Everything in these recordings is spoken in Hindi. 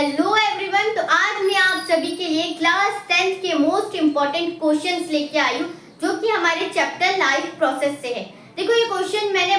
Hello everyone. तो आज मैं आप सभी के लिए क्लास 10th के मोस्ट इम्पोर्टेंट क्वेश्चंस लेके आई हूँ जो कि हमारे चैप्टर लाइफ प्रोसेस से है। देखो ये क्वेश्चन मैंने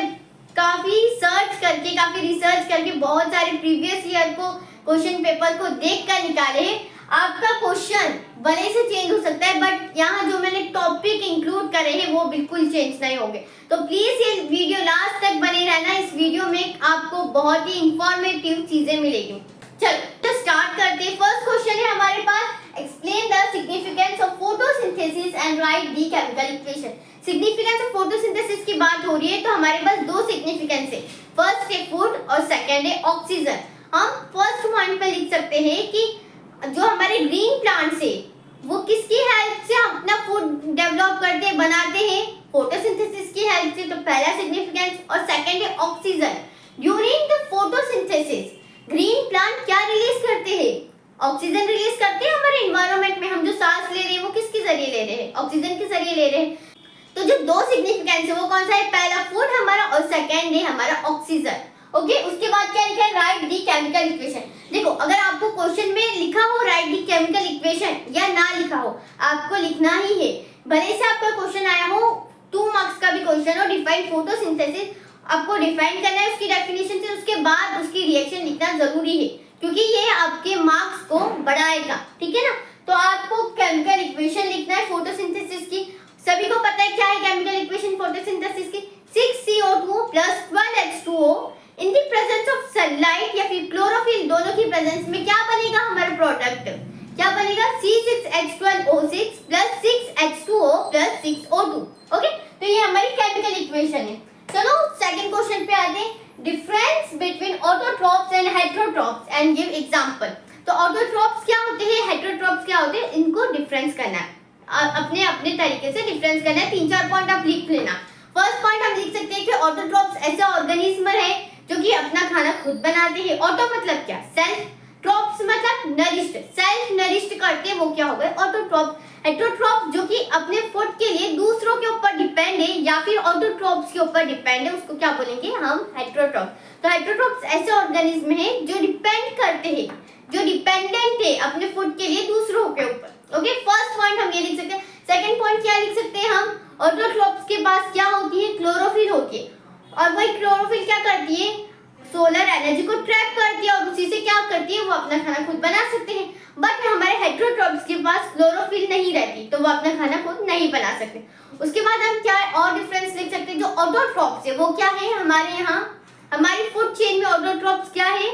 काफी रिसर्च करके बहुत सारे प्रीवियस ईयर को क्वेश्चन पेपर को देख कर निकाले हैं। आपका क्वेश्चन भले से चेंज हो सकता है बट यहाँ जो मैंने टॉपिक इंक्लूड करे हैं वो बिल्कुल चेंज नहीं होंगे। तो प्लीज ये वीडियो लास्ट तक बने रहना। इस वीडियो में आपको बहुत ही इंफॉर्मेटिव चीजें मिलेगी। चलो तो स्टार्ट करते हैं। फर्स्ट क्वेश्चन है हमारे पास, explain the significance of photosynthesis and write the chemical equation. Significance of photosynthesis की बात हो रही है तो हमारे पास दो सिग्निफिकेंस है, फर्स्ट है फूड और सेकंड है ऑक्सीजन। हम फर्स्ट पॉइंट पे लिख सकते हैं कि जो हमारे ग्रीन प्लांट्स है वो किसकी हेल्प से अपना फूड डेवलप करते हैं, बनाते हैं, फोटोसिंथेसिस की हेल्प से। तो पहला सिग्निफिकेंस। और सेकंड है oxygen. During the photosynthesis green plant क्या रिलीज करते हैं? ऑक्सीजन रिलीज करते हैं। हमारे एनवायरनमेंट में हम जो सांस ले रहे हैं वो किसके जरिए ले रहे हैं? ऑक्सीजन के जरिए ले रहे हैं। तो जो दो सिग्निफिकेंस है वो कौन सा है? पहला फूड हमारा और सेकंड है हमारा ऑक्सीजन। ओके, उसके बाद क्या लिखा है? Right the chemical equation. देखो अगर आपको क्वेश्चन में लिखा हो राइट द केमिकल इक्वेशन या ना लिखा हो, आपको लिखना ही है। भले से आपका क्वेश्चन आया हो 2 मार्क्स का भी क्वेश्चन हो, डिफाइन फोटोसिंथेसिस, आपको डिफाइन करना है उसकी डेफिनेशन से, उसके बाद उसकी रिएक्शन लिखना जरूरी है क्योंकि ये आपके मार्क्स को बढ़ाएगा। ठीक है ना? तो आपको केमिकल इक्वेशन लिखना है फोटोसिंथेसिस की। सभी को पता है क्या है केमिकल इक्वेशन फोटोसिंथेसिस की? 6CO2 plus 12H2O in the presence of sunlight या फिर क्लोरोफिल, दोनों की प्रेजेंस में क्या बनेगा हमारा प्रोडक्ट? क्या बनेगा? C6H12O6 plus 6H2O plus 6O2। Okay, तो ये हमारी केमिकल इक्वेशन है। चलो सेकंड क्वेश्चन पे आते हैं। Difference between autotrophs and heterotrophs and give example. तो ऑटोट्रॉप्स क्या होते हैं, हेटेरोट्रॉप्स क्या होते हैं, इनको डिफरेंस करना है, अपने अपने तरीके से डिफरेंस करना है। 3-4 पॉइंट आप लिख लेना। फर्स्ट पॉइंट हम लिख सकते हैं कि ऑटोट्रॉप्स ऐसे ऑर्गेनिज्म है जो कि अपना खाना खुद बनाते हैं। ऑटो मतलब क्या? सेल्फ, ट्रॉप्स मतलब नरिश्ड, सेल्फ नरिश्ड करते हैं, वो क्या हो गए? ऑटोट्रॉप। हेटेरोट्रॉप जो कि अपने फूड के लिए दूसरों के ऊपर डिपेंड है या फिर ऑटोट्रॉप्स के ऊपर डिपेंड है, उसको क्या बोलेंगे हम? हेटेरोट्रॉप। तो हेटेरोट्रॉप्स ऐसे ऑर्गेनिज्म है जो डिपेंड करते हैं, जो डिपेंडेंट है अपने फूड के लिए दूसरों के ऊपर। ओके, फर्स्ट पॉइंट हम ये लिख सकते हैं। सेकंड पॉइंट क्या लिख सकते हैं हम? ऑटोट्रॉप्स के पास क्या होती है? क्लोरोफिल होती है और वही क्लोरोफिल क्या करती है? सोलर एनर्जी को ट्रैप करती है और उसी से क्या करती है? वो अपना खाना खुद बना सकते हैं। बट हमारे हेटेरोट्रॉप्स के पास क्लोरोफिल नहीं रहती तो वो अपना खाना खुद नहीं बना सकते। उसके बाद हम क्या और डिफरेंस लिख सकते हैं? जो ऑटोट्रॉप्स है वो क्या है हमारे यहाँ, हमारी फूड चेन में ऑटोट्रॉप्स क्या है?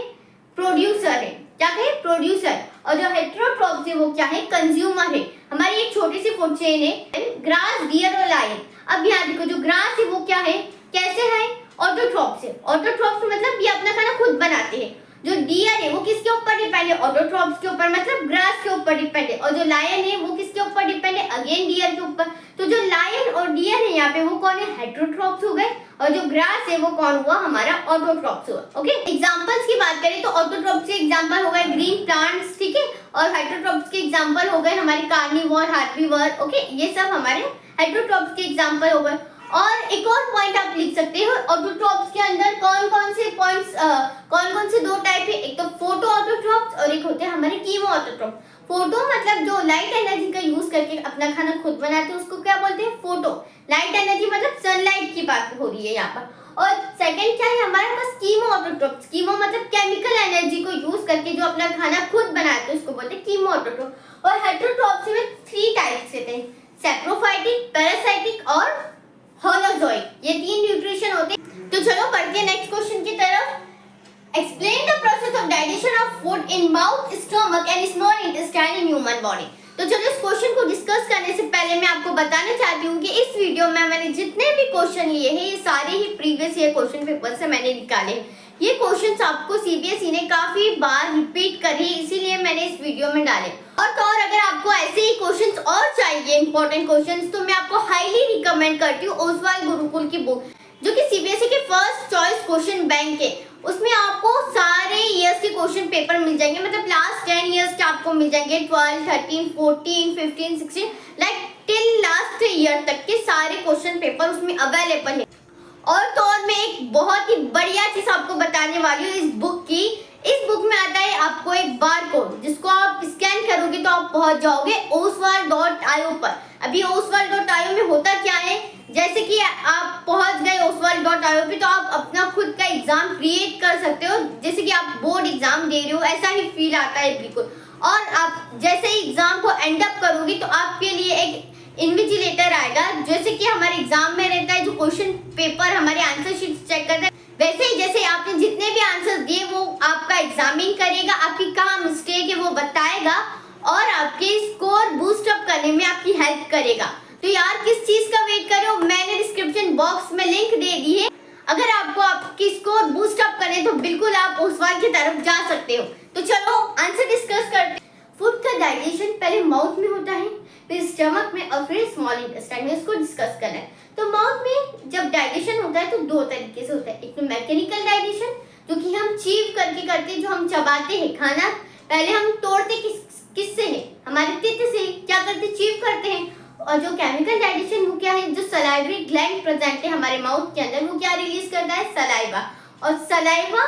प्रोड्यूसर है। क्या है? प्रोड्यूसर। और जो हेटेरोट्रॉप्स है वो क्या है? कंज्यूमर है। हमारी एक छोटी सी फूड चेन है, ग्रास, डियर और लायन। अब यहाँ देखो जो ग्रास है वो क्या है, कैसे है? ऑटोट्रॉप्स है। ऑटोट्रॉप्स मतलब ये अपना खाना खुद बनाते हैं। जो डियर है वो किसके ऊपर डिपेंड है? ऑटोट्रॉप्स के ऊपर, मतलब ग्रास के ऊपर डिपेंड है। और जो लायन है वो किसके ऊपर डिपेंड है? अगेन डियर के ऊपर। तो जो लायन और डियर है यहाँ पे वो कौन है? हेटेरोट्रॉप्स हो गए। और जो ग्रास है वो कौन हुआ? हमारा ऑटोट्रॉप्स हुआ। ओके, एग्जांपल्स की बात करें तो ऑटोट्रॉप्स के एग्जांपल हो गए ग्रीन प्लांट्स, ठीक है, और हेटेरोट्रॉप्स के एग्जांपल हो गए हमारे कार्निवोर, हार्बीवर। ओके, ये सब हमारे हेटेरोट्रॉप्स के एग्जांपल हो गए। और एक और पॉइंट आप लिख सकते हो, ऑटोट्रॉप्स के अंदर कौन कौन से पॉइंट्स, कौन कौन से दो टाइप है? एक तो फोटो ऑटोट्रॉप्स और एक होते हैं हमारे कीमो ऑटोट्रॉप। फोटो मतलब जो लाइट एनर्जी का यूज करके अपना खाना खुद बनाते हैं उसको क्या बोलते हैं? फोटो। लाइट एनर्जी मतलब सनलाइट की बात हो रही है यहाँ पर। और सेकंड क्या है हमारे पास? Chemo autotrophs. कीमो मतलब केमिकल एनर्जी को यूज करके जो अपना खाना खुद बनाते हैं उसको बोलते हैं कीमो ऑटोट्रॉप। और हेटेरोट्रॉप्स में 3 टाइप्स होते हैं, सैप्रोफाइटिक, पैरासाइटिक और होलोजोइक। ये 3 न्यूट्रिशन होते हैं। तो चलो बढ़ते हैं नेक्स्ट क्वेश्चन की तरफ। Explain the process of digestion of food in mouth, stomach and small intestine in human body. तो चलो इस क्वेश्चन को डिस्कस करने से पहले मैं आपको बताना चाहती हूँ कि इस वीडियो में मैंने जितने भी क्वेश्चन लिए हैं ये सारे ही प्रीवियस ईयर क्वेश्चन पेपर से मैंने निकाले हैं। ये क्वेश्चंस आपको सीबीएसई ने काफी बार रिपीट करे, इसीलिए मैंने इस वीडियो में डाले। और अगर आपको ऐसे ही क्वेश्चंस और चाहिए इंपॉर्टेंट क्वेश्चंस तो मैं आपको हाईली रिकमेंड करती हूँ ओसवाल गुरुकुल की बुक, जो कि सीबीएसई के फर्स्ट चॉइस क्वेश्चन बैंक है। उसमें आपको सारे ईयर्स के क्वेश्चन पेपर मिल जाएंगे, मतलब लास्ट 10 ईयर्स के आपको मिल जाएंगे, 12, 13, 14, 15, 16 लाइक टिल लास्ट ईयर तक के सारे क्वेश्चन पेपर उसमें अवेलेबल है। और मैं एक बहुत ही बढ़िया चीज आपको बताने वाली हूँ इस बुक की इस बुक में आता है आपको एक बार कोड, जिसको आप स्कैन करोगे तो आप पहुंच जाओगे oswald.io पर। अभी oswald.io में होता क्या है, जैसे कि आप पहुंच गए oswald.io पे तो आप अपना खुद का एग्जाम क्रिएट कर सकते हो, जैसे कि आप बोर्ड एग्जाम दे रहे हो, ऐसा ही फील आता है बिल्कुल। और आप जैसे ही एग्जाम को एंड अप करोगे तो आपके लिए एक इन्विजिलेटर आएगा, जैसे कि हमारे एग्जाम में रहता है जो क्वेश्चन पेपर हमारे आंसर शीट चेक करता है, वैसे ही जैसे आपने जितने भी आंसर दिए वो आपका एग्जामिन करेगा, आपकी कहाँ मिस्टेक है वो बताएगा और आपके स्कोर बूस्ट अप करने में आपकी हेल्प करेगा। तो यार किस चीज का वेट कर रहे हो, मैंने डिस्क्रिप्शन बॉक्स में लिंक दे दी है, अगर आपको आपकी स्कोर बूस्ट अप करने तो बिल्कुल आप उस वाल की तरफ जा सकते हो। तो चलो आंसर डिस्कस करते हैं। फूड का डाइजेशन पहले माउथ में होता है, फिर स्टमक में और फिर स्मॉल इंटेस्टाइन में, इसको डिस्कस करना है। तो माउथ में जब डाइजेशन होता है तो दो तरीके से होता है, एक तो मैकेनिकल डाइजेशन जो कि हम चीव करके करते हैं, जो हम चबाते हैं खाना, पहले हम तोड़ते किससे है, हमारे तित से, क्या करते चीव करते हैं। और जो केमिकल डाइजेशन वो क्या है, जो सलाइवरी ग्लैंड प्रेजेंट है हमारे माउथ के अंदर, वो क्या रिलीज करता है, सलाइवा। और सलाइवा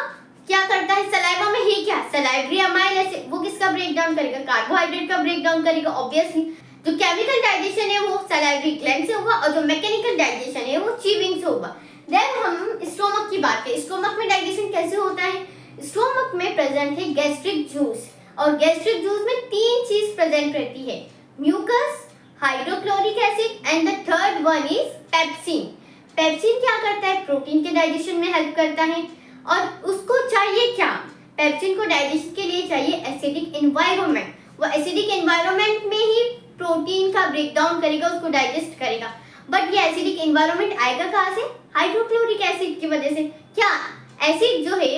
क्या करता है, सलाइवा में ही क्या, सलाइवरी अमाइल एसिड, वो किसका ब्रेक डाउन करेगा, कार्बोहाइड्रेट का ब्रेक डाउन करेगा ऑब्वियसली। जो केमिकल डाइजेशन है वो सलाइवरी ग्लैंड से होगा और जो मैकेनिकल डाइजेशन है वो चीविंग से होगा। देन हम स्टोमक की बात करें, स्टोमक में डाइजेशन कैसे होता है, स्टोमक में प्रेजेंट है गैस्ट्रिक जूस, और गैस्ट्रिक जूस में तीन चीज प्रेजेंट रहती है, mucus, hydrochloric acid and the third one is pepsin. Pepsin क्या करता है, प्रोटीन के डाइजेशन में हेल्प करता है, और उसको चाहिए क्या, पेप्सिन को डाइजेशन के लिए चाहिए एसिडिक एनवायरनमेंट, वो एसिडिक एनवायरनमेंट में ही प्रोटीन का ब्रेक डाउन करेगा, उसको डाइजेस्ट करेगा। बट ये एसिडिक एनवायरनमेंट आएगा कहाँ से, हाइड्रोक्लोरिक एसिड की वजह से। क्या एसिड जो है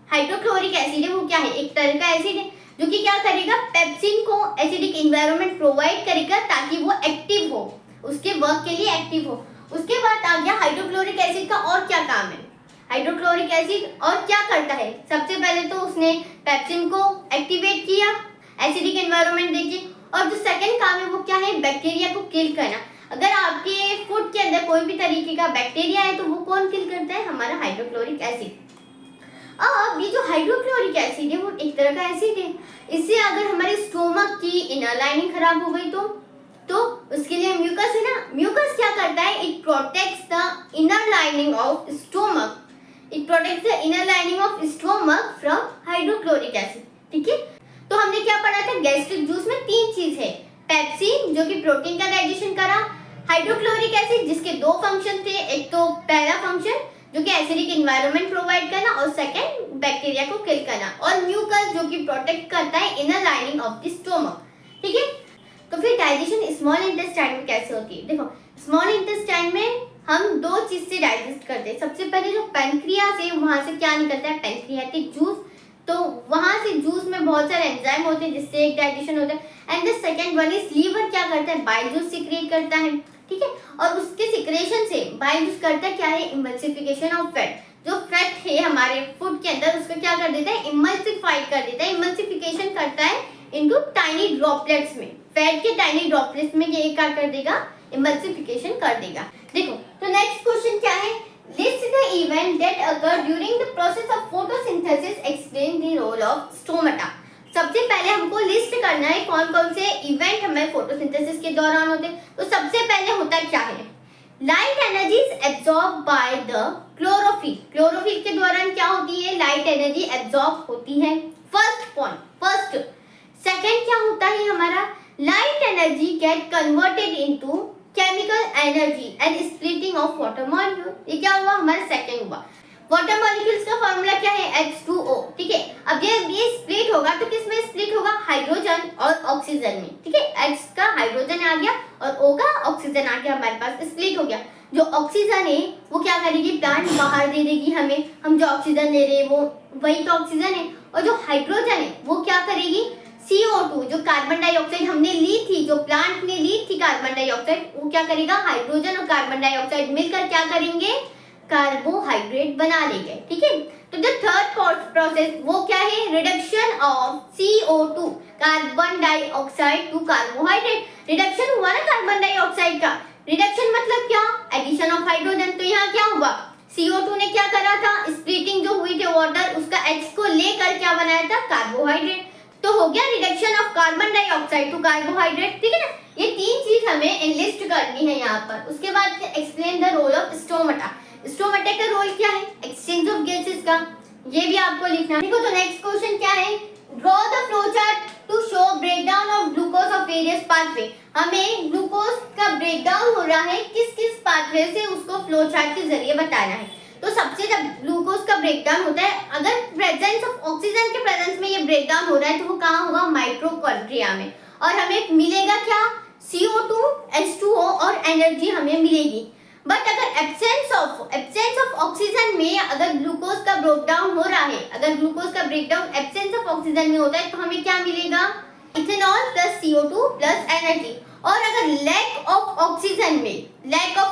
हाइड्रोक्लोरिक एसिड है वो क्या है, एक तरह का एसिड है जो कि क्या करेगा, पेप्सिन को एसिडिक एनवायरनमेंट प्रोवाइड करेगा ताकि वो एक्टिव हो, उसके वर्क के लिए एक्टिव हो। उसके बाद आ गया हाइड्रोक्लोरिक एसिड का और क्या काम है, हाइड्रोक्लोरिक एसिड और क्या करता है, सबसे पहले तो उसने पेप्सिन को एक्टिवेट किया एसिडिक एनवायरनमेंट देके, और जो सेकंड काम है वो क्या है, बैक्टीरिया को किल करना। अगर आपके फूड के अंदर कोई भी तरीके का बैक्टीरिया है तो वो कौन किल करता है, हमारा हाइड्रोक्लोरिक एसिड। अब ये जो हाइड्रोक्लोरिक एसिड है वो एक तरह का एसिड है, इससे अगर हमारे स्टोमक की इनर लाइनिंग खराब हो गई तो उसके लिए म्यूकस है ना, म्यूकस क्या करता है, it protects the inner lining of stomach, it protects the inner lining of stomach from hydrochloric acid. ठीक है, तो हमने क्या पढ़ा था, गैस्ट्रिक जूस में तीन चीज है, पेप्सिन जो कि प्रोटीन का डाइजेशन करा, हाइड्रोक्लोरिक एसिड जिसके दो फंक्शन थे, एक तो पहला फंक्शन जो कि एसिडिक एनवायरनमेंट प्रोवाइड करना और सेकंड बैक्टीरिया को किल करना, और म्यूकस जो कि प्रोटेक्ट करता है inner lining of the stomach. ठीक है, तो फिर डाइजेशन स्मॉल इंटेस्टाइन में कैसे होती है, देखो स्मॉल इंटेस्टाइन में हम दो चीज से डाइजेस्ट करते हैं। सबसे पहले जो पैनक्रियास है वहां से क्या निकलता है, पैनक्रियाटिक जूस, तो वहां से जूस में बहुत सारे एंजाइम होते हैं जिससे एक डाइजेशन होता है। And the second one is liver, क्या करता है, बाइल जूस सीक्रेट करता है। ठीक है, और उसके सिक्रेशन से बाइल जूस करता है क्या है, इमल्सिफिकेशन ऑफ फैट, जो फैट है हमारे फूड के अंदर उसको क्या कर देता है, इमल्सिफाइड कर देता है, इमल्सिफिकेशन करता है इनटू टाइनी ड्रॉपलेट्स में, फैट के टाइनी ड्रॉपलेट्स में ये क्या कर देगा, इमल्सिफिकेशन कर देगा। देखो तो नेक्स्ट क्वेश्चन क्या है, list the event that occur during the process of photosynthesis, explain the role of stomata. सबसे पहले हमको लिस्ट करना है कौन कौन से इवेंट हमें फोटोसिंथेसिस के दौरान होते हैं। तो सबसे पहले होता क्या है, light energy is absorb by the chlorophyll, chlorophyll के दौरान क्या होती है, लाइट एनर्जी एब्सॉर्ब होती है, फर्स्ट पॉइंट, फर्स्ट। सेकंड क्या होता है हमारा, light energy get converted into chemical energy and splitting of water molecule, ये क्या हुआ हमारा सेकंड हुआ। वाटर मॉलिक्यूल्स का फार्मूला क्या है, H2O। ठीक है, अब ये स्प्लिट होगा तो किस में स्प्लिट होगा, हाइड्रोजन और ऑक्सीजन में। ठीक है, H का हाइड्रोजन आ गया और O का ऑक्सीजन आ गया, हमारे पास स्प्लिट हो गया। जो ऑक्सीजन है वो क्या करेगी, प्लांट बाहर दे देगी हमें, हम जो ऑक्सीजन ले रहे हैं वो वही तो ऑक्सीजन है, और जो हाइड्रोजन है वो क्या करेगी, CO2 जो कार्बन डाइऑक्साइड हमने ली थी, जो प्लांट ने ली थी कार्बन डाइऑक्साइड, वो क्या करेगा, हाइड्रोजन और कार्बन डाइऑक्साइड मिलकर क्या करेंगे, कार्बोहाइड्रेट बना लेंगे। ठीक है, तो जो थर्ड प्रोसेस वो क्या है, reduction of CO2 carbon dioxide to carbohydrate, reduction हुआ ना कार्बन डाइऑक्साइड का, रिडक्शन मतलब क्या, एडिशन ऑफ हाइड्रोजन, तो यहाँ क्या हुआ, CO2 ने क्या करा था, स्प्लिटिंग जो हुई थी वाटर, उसका H को लेकर क्या बनाया था, कार्बोहाइड्रेट। तो हो गया reduction of carbon dioxide to carbohydrate, ठीक है ना। ये तीन चीज हमें एनलिस्ट करनी है यहाँ पर। उसके बाद explain the role of stomata. Stomata का रोल क्या है, एक्सचेंज ऑफ गैसेस का, ये भी आपको लिखना है। देखो तो नेक्स्ट क्वेश्चन क्या है, draw the flow chart to show breakdown of glucose of various pathway. हमें ग्लूकोज का ब्रेकडाउन हो रहा है किस किस पाथवे से, उसको फ्लो चार्ट के जरिए बताना है। तो सबसे जब ग्लूकोज का ब्रेकडाउन होता है, अगर प्रेजेंस ऑफ ऑक्सीजन के प्रेजेंस में ये ब्रेकडाउन हो रहा है, तो वो कहाँ होगा, माइटोकॉन्ड्रिया में। और हमें मिलेगा क्या, CO2, H2O और एनर्जी हमें मिलेगी। बट अगर एब्सेंस ऑफ ऑक्सीजन में अगर ग्लूकोज का ब्रेकडाउन हो रहा है, अगर ग्लूकोज का ब्रेकडाउन एब्सेंस ऑफ ऑक्सीजन में होता है, तो हमें क्या मिलेगा, ethanol plus CO2 plus energy. और अगर लैक ऑफ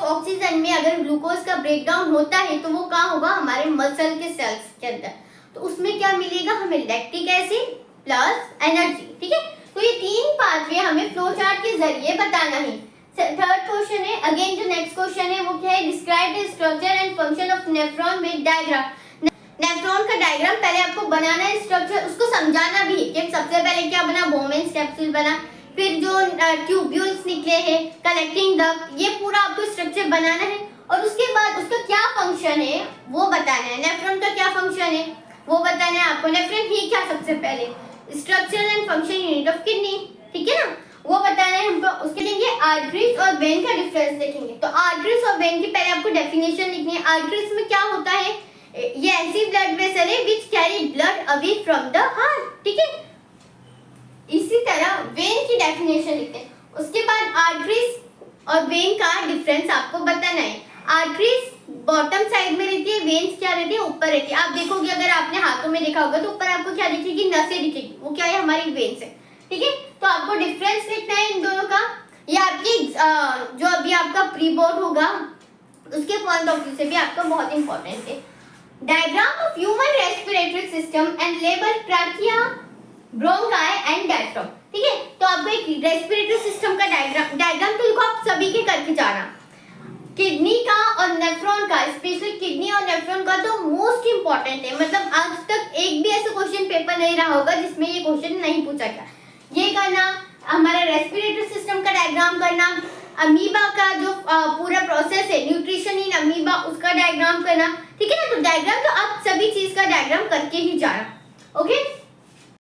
ऑक्सीजन में अगर ग्लूकोज का ब्रेकडाउन होता है, तो वो कहाँ होगा, हमारे मसल के सेल्स के अंदर। तो उसमें क्या मिलेगा, हमें लैक्टिक एसिड प्लस एनर्जी, ठीक है। तो ये तीन पाथवे हमें फ्लो चार्ट के जरिए बताना है। थर्ड क्वेश्चन है, अगेन जो नेक्स्ट क्वेश्चन है वो क्या है, describe the structure and function of nephron with diagram. Nephron का डायग्राम पहले आपको बनाना है, स्ट्रक्चर उसको समझाना भी है कि सबसे पहले क्या बना, बोमेन्स कैप्सूल बना, फिर जो ट्यूब्यूल्स निकले हैं, कलेक्टिंग डक्ट, ये पूरा आपको स्ट्रक्चर बनाना है। और उसके बाद उसका क्या फंक्शन है वो बताना है, नेफ्रॉन का क्या फंक्शन है वो बताना है आपको। नेफ्रॉन ही क्या, सबसे पहले structure and function unit of kidney, ठीक है ना, वो बताना है हमको। उसके लिए आर्टरीज और वेन का डिफरेंस देखेंगे। तो आर्टरीज और वेन की पहले आपको डेफिनेशन लिखनी है। आर्टरीज में क्या होता है, ये ऐसी ब्लड वेसल है which carry blood away from the heart, ठीक है। इसी तरह वेन की डेफिनेशन लिखते हैं। उसके बाद आर्टरीज और वेन का डिफरेंस आपको बताना है। आर्टरीज बॉटम साइड में रहती है, वेन्स क्या रहती है, ऊपर रहती है। आप देखोगे अगर आपने हाथों में देखा होगा तो ऊपर आपको क्या दिखेगी, नसें दिखेगी, वो क्या है, हमारी वेन्स है, ठीक है। तो आपको डिफरेंस लिखना है इन दोनों का। ये आपकी जो अभी आपका प्री बोर्ड होगा उसके पॉइंट ऑफ व्यू से भी आपका बहुत इंपॉर्टेंट है। Diagram of human respiratory system and label trachea, bronchi and diaphragm, ठीक है। तो आपको एक रेस्पिरेटरी सिस्टम का डायग्राम तो देखो आप सभी के करके जाना। किडनी का और नेफ्रॉन का, स्पेशली किडनी और नेफ्रॉन का तो मोस्ट इंपॉर्टेंट है। मतलब आज तक एक भी ऐसा क्वेश्चन पेपर नहीं रहा होगा जिसमें ये क्वेश्चन नहीं पूछा गया। ये करना, हमारा रेस्पिरेटरी सिस्टम का डायग्राम करना, अमीबा का जो पूरा प्रोसेस है, न्यूट्रिशन इन अमीबा, उसका डायग्राम करना, ठीक है ना। तो डायग्राम तो आप सभी चीज का डायग्राम करके ही जाना, ओके।